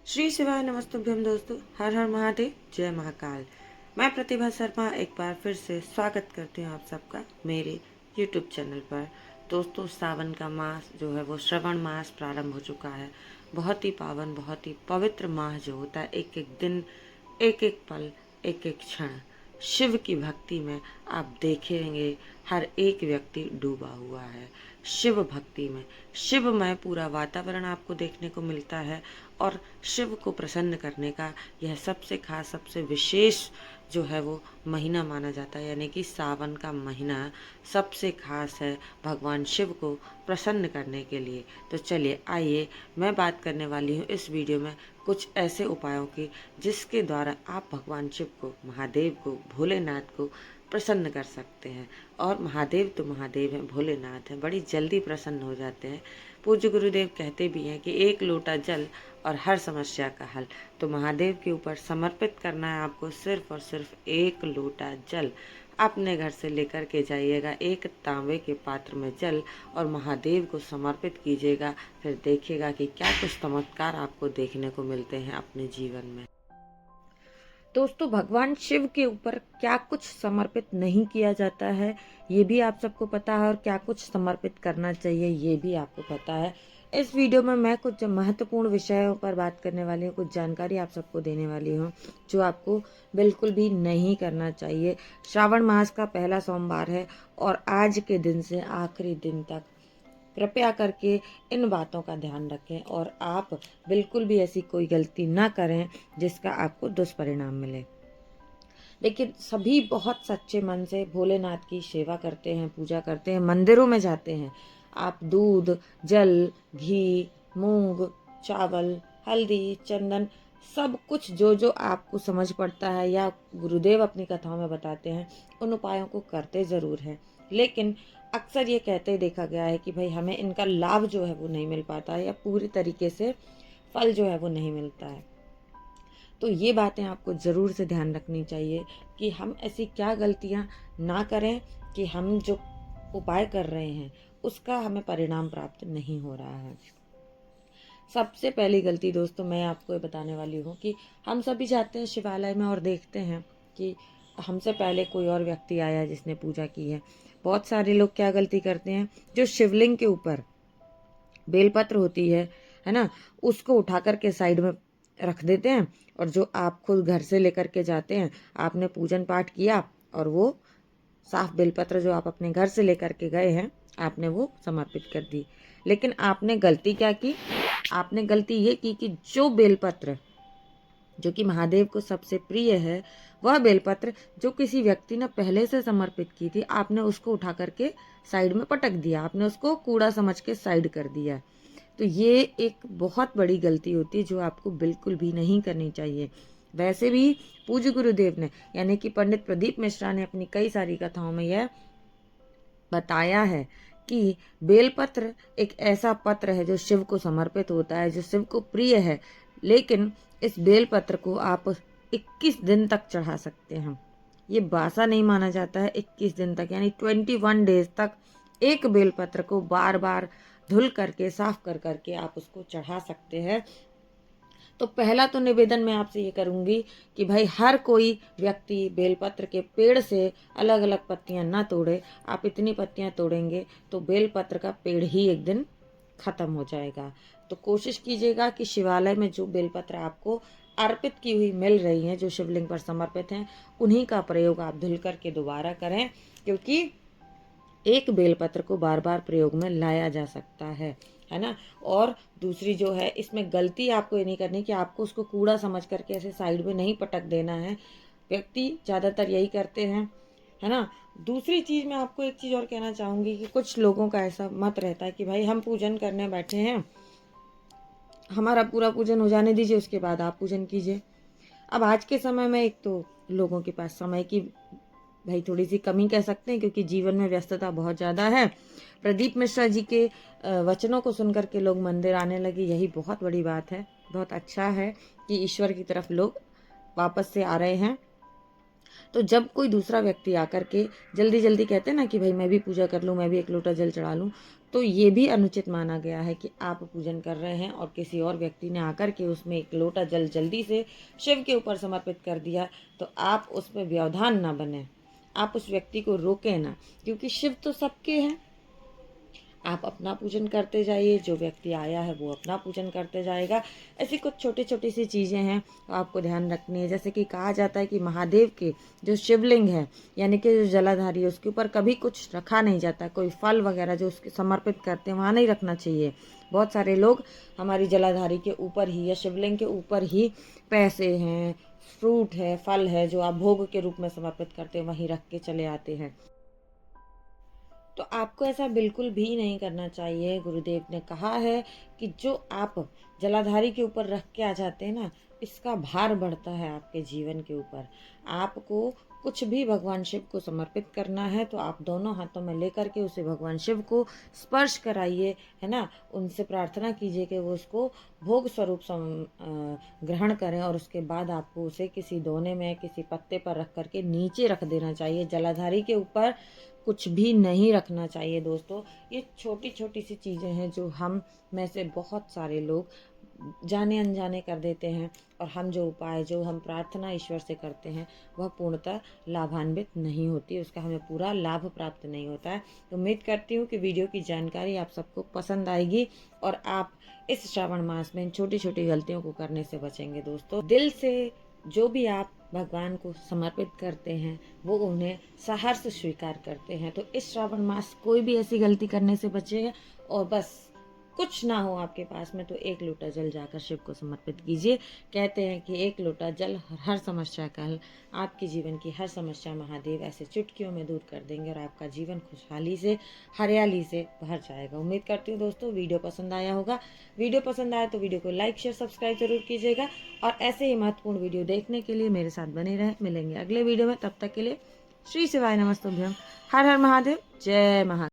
श्री शिवाय नमस्तुभ्यम दोस्तों। हर हर महादेव, जय महाकाल। मैं प्रतिभा शर्मा एक बार फिर से स्वागत करती हूँ आप सबका मेरे YouTube चैनल पर। दोस्तों, सावन का मास जो है वो श्रवण मास प्रारंभ हो चुका है। बहुत ही पावन, बहुत ही पवित्र माह जो होता है, एक एक दिन, एक एक पल, एक एक क्षण शिव की भक्ति में आप देखेंगे हर एक व्यक्ति डूबा हुआ है। शिव भक्ति में शिवमय पूरा वातावरण आपको देखने को मिलता है और शिव को प्रसन्न करने का यह सबसे खास, सबसे विशेष जो है वो महीना माना जाता है। यानी कि सावन का महीना सबसे खास है भगवान शिव को प्रसन्न करने के लिए। तो चलिए आइए, मैं बात करने वाली हूँ इस वीडियो में कुछ ऐसे उपायों की जिसके द्वारा आप भगवान शिव को, महादेव को, भोलेनाथ को प्रसन्न कर सकते हैं। और महादेव तो महादेव हैं, भोलेनाथ हैं, बड़ी जल्दी प्रसन्न हो जाते हैं। पूज्य गुरुदेव कहते भी हैं कि एक लोटा जल और हर समस्या का हल। तो महादेव के ऊपर समर्पित करना है आपको सिर्फ और सिर्फ एक लोटा जल। अपने घर से लेकर के जाइएगा एक तांबे के पात्र में जल और महादेव को समर्पित कीजिएगा। फिर देखिएगा कि क्या कुछ चमत्कार आपको देखने को मिलते हैं अपने जीवन में। दोस्तों, भगवान शिव के ऊपर क्या कुछ समर्पित नहीं किया जाता है ये भी आप सबको पता है, और क्या कुछ समर्पित करना चाहिए ये भी आपको पता है। इस वीडियो में मैं कुछ महत्वपूर्ण विषयों पर बात करने वाली हूँ, कुछ जानकारी आप सबको देने वाली हूँ जो आपको बिल्कुल भी नहीं करना चाहिए। श्रावण मास का पहला सोमवार है और आज के दिन से आखिरी दिन तक कृपया करके इन बातों का ध्यान रखें और आप बिल्कुल भी ऐसी कोई गलती ना करें जिसका आपको दुष्परिणाम मिले। लेकिन सभी बहुत सच्चे मन से भोलेनाथ की सेवा करते हैं, पूजा करते हैं, मंदिरों में जाते हैं। आप दूध, जल, घी, मूंग, चावल, हल्दी, चंदन, सब कुछ जो जो आपको समझ पड़ता है या गुरुदेव अपनी कथाओं में बताते हैं, उन उपायों को करते ज़रूर हैं। लेकिन अक्सर ये कहते देखा गया है कि भाई हमें इनका लाभ जो है वो नहीं मिल पाता है या पूरी तरीके से फल जो है वो नहीं मिलता है। तो ये बातें आपको ज़रूर से ध्यान रखनी चाहिए कि हम ऐसी क्या गलतियां ना करें कि हम जो उपाय कर रहे हैं उसका हमें परिणाम प्राप्त नहीं हो रहा है। सबसे पहली गलती दोस्तों मैं आपको ये बताने वाली हूँ कि हम सभी जाते हैं शिवालय में और देखते हैं कि हमसे पहले कोई और व्यक्ति आया जिसने पूजा की है। बहुत सारे लोग क्या गलती करते हैं, जो शिवलिंग के ऊपर बेलपत्र होती है ना, उसको उठा करके साइड में रख देते हैं और जो आप खुद घर से लेकर के जाते हैं, आपने पूजन पाठ किया और वो साफ बेलपत्र जो आप अपने घर से लेकर के गए हैं आपने वो समर्पित कर दी। लेकिन आपने गलती क्या की, आपने गलती ये की कि जो बेलपत्र जो कि महादेव को सबसे प्रिय है, वह बेलपत्र जो किसी व्यक्ति ने पहले से समर्पित की थी, आपने उसको उठा करके साइड में पटक दिया, आपने उसको कूड़ा समझ के साइड कर दिया। तो ये एक बहुत बड़ी गलती होती है जो आपको बिल्कुल भी नहीं करनी चाहिए। वैसे भी पूज्य गुरुदेव ने यानी कि पंडित प्रदीप मिश्रा ने अपनी कई सारी कथाओं में यह बताया है कि बेलपत्र एक ऐसा पत्र है जो शिव को समर्पित होता है, जो शिव को प्रिय है। लेकिन इस बेलपत्र को आप 21 दिन तक चढ़ा सकते हैं। ये बासा नहीं माना जाता है। 21 दिन तक यानी 21 डेज तक एक बेलपत्र को बार बार धुल करके, साफ कर करके आप उसको चढ़ा सकते हैं। तो पहला तो निवेदन मैं आपसे ये करूंगी कि भाई हर कोई व्यक्ति बेलपत्र के पेड़ से अलग अलग पत्तियां ना तोड़े। आप इतनी पत्तियां तोड़ेंगे तो बेलपत्र का पेड़ ही एक दिन खत्म हो जाएगा। तो कोशिश कीजिएगा कि शिवालय में जो बेलपत्र आपको अर्पित की हुई मिल रही हैं, जो शिवलिंग पर समर्पित हैं, उन्हीं का प्रयोग आप धुल करके दोबारा करें, क्योंकि एक बेलपत्र को बार बार प्रयोग में लाया जा सकता है ना। और दूसरी जो है, इसमें गलती आपको ये नहीं करनी कि आपको उसको कूड़ा समझ करके ऐसे साइड में नहीं पटक देना है। व्यक्ति ज़्यादातर यही करते हैं, है ना। दूसरी चीज़ मैं आपको एक चीज़ और कहना चाहूँगी कि कुछ लोगों का ऐसा मत रहता है कि भाई हम पूजन करने बैठे हैं, हमारा पूरा पूजन हो जाने दीजिए, उसके बाद आप पूजन कीजिए। अब आज के समय में एक तो लोगों के पास समय की भाई थोड़ी सी कमी कह सकते हैं, क्योंकि जीवन में व्यस्तता बहुत ज़्यादा है। प्रदीप मिश्रा जी के वचनों को सुनकर के लोग मंदिर आने लगे, यही बहुत बड़ी बात है। बहुत अच्छा है कि ईश्वर की तरफ लोग वापस से आ रहे हैं। तो जब कोई दूसरा व्यक्ति आकर के जल्दी जल्दी कहते हैं ना कि भाई मैं भी पूजा कर लूँ, मैं भी एक लोटा जल चढ़ा लूँ, तो ये भी अनुचित माना गया है कि आप पूजन कर रहे हैं और किसी और व्यक्ति ने आकर के उसमें एक लोटा जल जल्दी से शिव के ऊपर समर्पित कर दिया, तो आप उसमें व्यवधान ना बने, आप उस व्यक्ति को रोकें ना, क्योंकि शिव तो सबके हैं। आप अपना पूजन करते जाइए, जो व्यक्ति आया है वो अपना पूजन करते जाएगा। ऐसी कुछ छोटी छोटी सी चीज़ें हैं तो आपको ध्यान रखनी है। जैसे कि कहा जाता है कि महादेव के जो शिवलिंग है यानी कि जो जलाधारी है उसके ऊपर कभी कुछ रखा नहीं जाता, कोई फल वगैरह जो उसके समर्पित करते हैं वहाँ नहीं रखना चाहिए। बहुत सारे लोग हमारी जलाधारी के ऊपर ही या शिवलिंग के ऊपर ही पैसे हैं, फ्रूट है, फल है जो आप भोग के रूप में समर्पित करते हैं वहीं रख के चले आते हैं। तो आपको ऐसा बिल्कुल भी नहीं करना चाहिए। गुरुदेव ने कहा है कि जो आप जलाधारी के ऊपर रख के आ जाते हैं ना, इसका भार बढ़ता है आपके जीवन के ऊपर। आपको कुछ भी भगवान शिव को समर्पित करना है तो आप दोनों हाथों में लेकर के उसे भगवान शिव को स्पर्श कराइए, है ना। उनसे प्रार्थना कीजिए कि वो उसको भोग स्वरूप ग्रहण करें और उसके बाद आपको उसे किसी दोने में किसी पत्ते पर रख करके नीचे रख देना चाहिए। जलाधारी के ऊपर कुछ भी नहीं रखना चाहिए दोस्तों। ये छोटी छोटी सी चीज़ें हैं जो हम में से बहुत सारे लोग जाने अनजाने कर देते हैं, और हम जो उपाय जो हम प्रार्थना ईश्वर से करते हैं वह पूर्णतः लाभान्वित नहीं होती, उसका हमें पूरा लाभ प्राप्त नहीं होता है। तो उम्मीद करती हूँ कि वीडियो की जानकारी आप सबको पसंद आएगी और आप इस श्रावण मास में इन छोटी छोटी गलतियों को करने से बचेंगे। दोस्तों, दिल से जो भी आप भगवान को समर्पित करते हैं वो उन्हें सहर्ष स्वीकार करते हैं। तो इस श्रावण मास कोई भी ऐसी गलती करने से बचे, और बस कुछ ना हो आपके पास में तो एक लोटा जल जाकर शिव को समर्पित कीजिए। कहते हैं कि एक लोटा जल हर समस्या का हल। आपके जीवन की हर समस्या महादेव ऐसे चुटकियों में दूर कर देंगे और आपका जीवन खुशहाली से, हरियाली से भर जाएगा। उम्मीद करती हूँ दोस्तों वीडियो पसंद आया होगा। वीडियो पसंद आया तो वीडियो को लाइक शेयर सब्सक्राइब जरूर कीजिएगा, और ऐसे ही महत्वपूर्ण वीडियो देखने के लिए मेरे साथ बने रहें। मिलेंगे अगले वीडियो में, तब तक के लिए श्री शिवाय नमस्तुभ्यम। हर हर महादेव, जय महाकाल।